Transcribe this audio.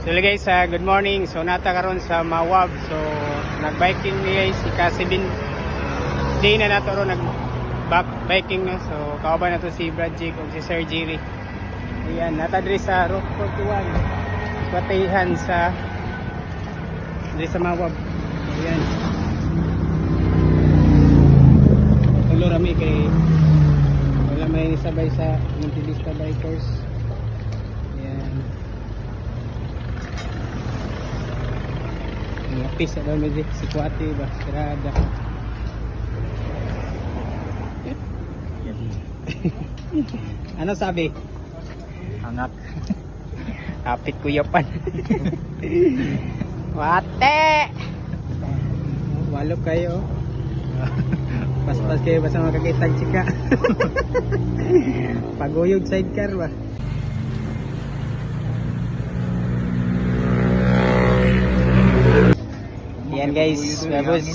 So guys, good morning. So nata karon sa Mawab. So nag-biking ni guys si Kasibin. Day na nato ron nag-biking na. So kauban na to si Brad Jake ug si Sir Jerry. Ayan, nata diri sa Rock 41. Patihan sa diri sa Mawab. Ayan. Tulo rami kay wala may sabay sa Montevista Bikers. Ayan. Ngapis daw medyo si Kuwati ba sirada. Ano sabi? Hangat. Kapit kuyapan. Wate! Walo kayo. Pas-pas kayo basta makakitag chika. Paguyog sidecar ba? Yan guys, tapos